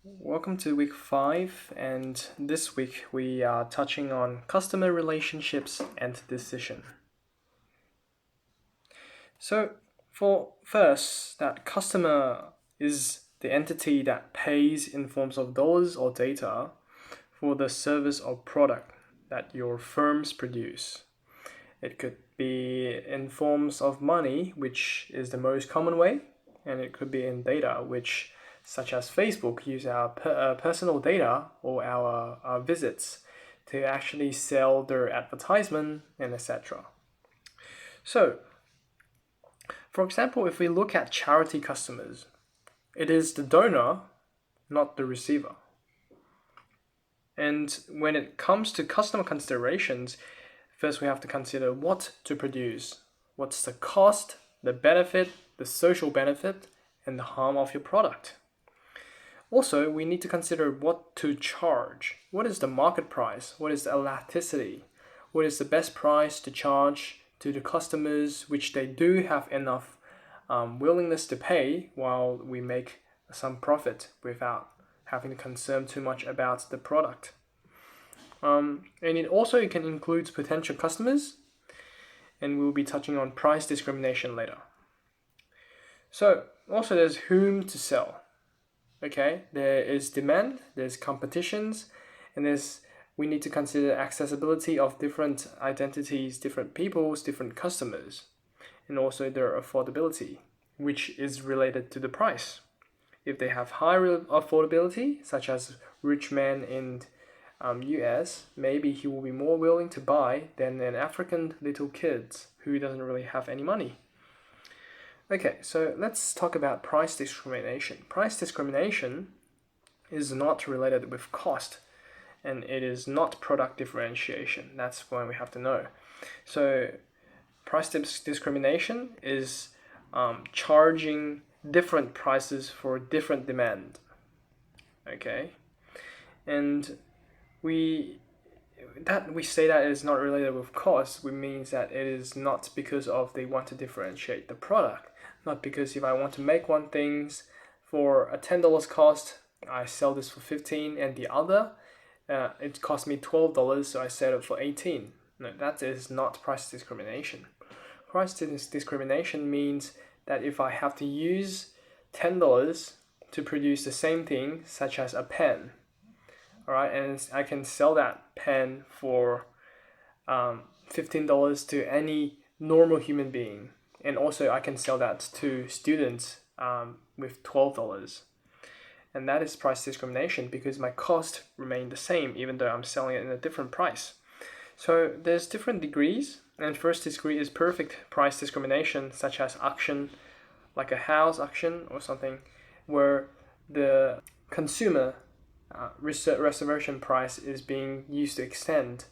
Welcome to week 5, and this week we are touching on customer relationships and decision. So, for first, that customer is the entity that pays in forms of dollars or data for the service or product that your firms produce. It could be in forms of money, which is the most common way, and it could be in data, which such as Facebook use our personal data or our visits to actually sell their advertisement and etc. So, for example, if we look at charity customers, it is the donor, not the receiver. And when it comes to customer considerations, first we have to consider what to produce, what's the cost, the benefit, the social benefit, and the harm of your product. Also, we need to consider what to charge. What is the market price? What is the elasticity? What is the best price to charge to the customers, which they do have enough willingness to pay while we make some profit without having to concern too much about the product. And it also can include potential customers, and we'll be touching on price discrimination later. So, also there's whom to sell. Okay, there is demand, there's competitions, and we need to consider accessibility of different identities, different peoples, different customers, and also their affordability, which is related to the price. If they have high affordability, such as rich man in US, maybe he will be more willing to buy than an African little kid who doesn't really have any money. Okay, so let's talk about price discrimination. Price discrimination is not related with cost, and it is not product differentiation. That's what we have to know. So price discrimination is charging different prices for different demand. Okay, and we say that it is not related with cost, which means that it is not because of they want to differentiate the product. Not because if I want to make one thing for a $10 cost, I sell this for 15, and the other, it cost me $12, so I sell it for 18. No, that is not price discrimination. Price discrimination means that if I have to use $10 to produce the same thing, such as a pen, all right, and I can sell that pen for $15 to any normal human being. And also I can sell that to students with $12. And that is price discrimination because my cost remained the same even though I'm selling it in a different price. So there's different degrees, and first degree is perfect price discrimination, such as auction, like a house auction or something, where the consumer reservation price is being used to extend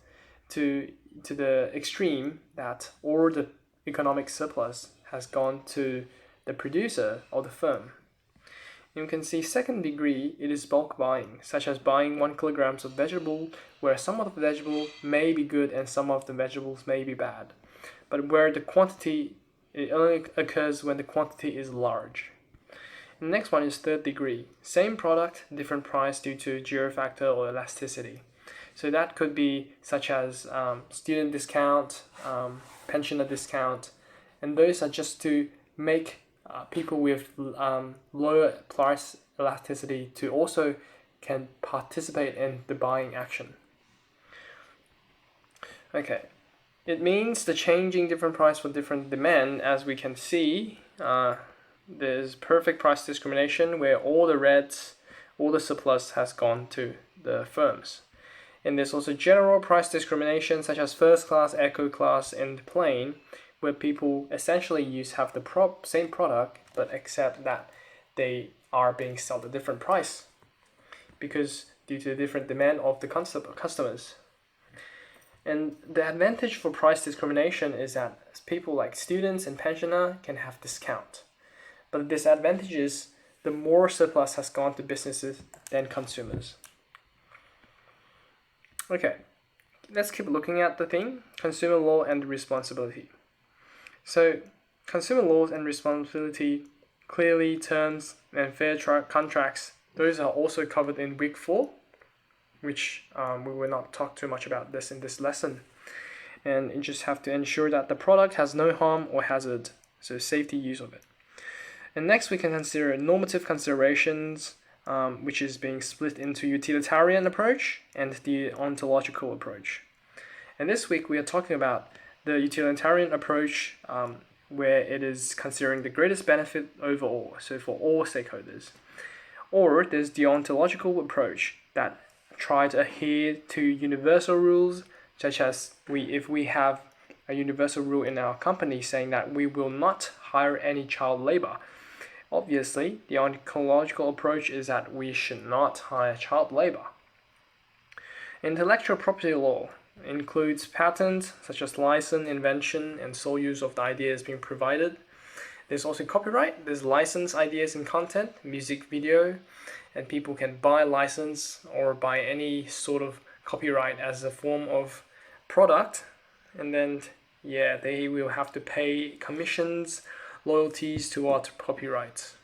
to the extreme that all the economic surplus has gone to the producer or the firm. You can see second degree, it is bulk buying, such as buying 1 kilogram of vegetable, where some of the vegetable may be good and some of the vegetables may be bad, but where the quantity, it only occurs when the quantity is large. The next one is third degree, same product, different price due to geofactor or elasticity. So that could be such as student discount, pensioner discount, and those are just to make people with lower price elasticity to also can participate in the buying action. Okay, it means the changing different price for different demand. As we can see, there's perfect price discrimination where all the surplus has gone to the firms. And there's also general price discrimination, such as first class, eco class, and plain, where people essentially have the same product, but except that they are being sold at a different price because due to the different demand of the customers. And the advantage for price discrimination is that people like students and pensioner can have discount. But the disadvantage is the more surplus has gone to businesses than consumers. Okay, let's keep looking at the thing, consumer law and responsibility. So, consumer laws and responsibility clearly terms and fair contracts Those are also covered in week 4, which we will not talk too much about this in this lesson. And you just have to ensure that the product has no harm or hazard, so safety use of it. And next we can consider normative considerations, which is being split into utilitarian approach and the ontological approach. And this week we are talking about the utilitarian approach, where it is considering the greatest benefit overall, so for all stakeholders. Or there's the ontological approach that try to adhere to universal rules, such as if we have a universal rule in our company saying that we will not hire any child labor. Obviously, the ontological approach is that we should not hire child labor. Intellectual property law includes patents such as license, invention, and sole use of the ideas being provided. There's also copyright. There's license ideas and content, music, video, and people can buy license or buy any sort of copyright as a form of product, and then they will have to pay commissions, loyalties to our copyrights.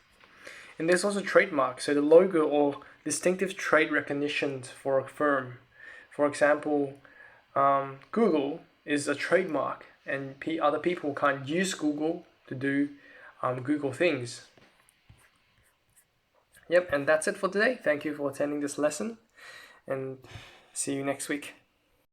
And there's also trademark, so the logo or distinctive trade recognition for a firm. For example, Google is a trademark, and other people can't use Google to do Google things. Yep, and that's it for today. Thank you for attending this lesson, and see you next week.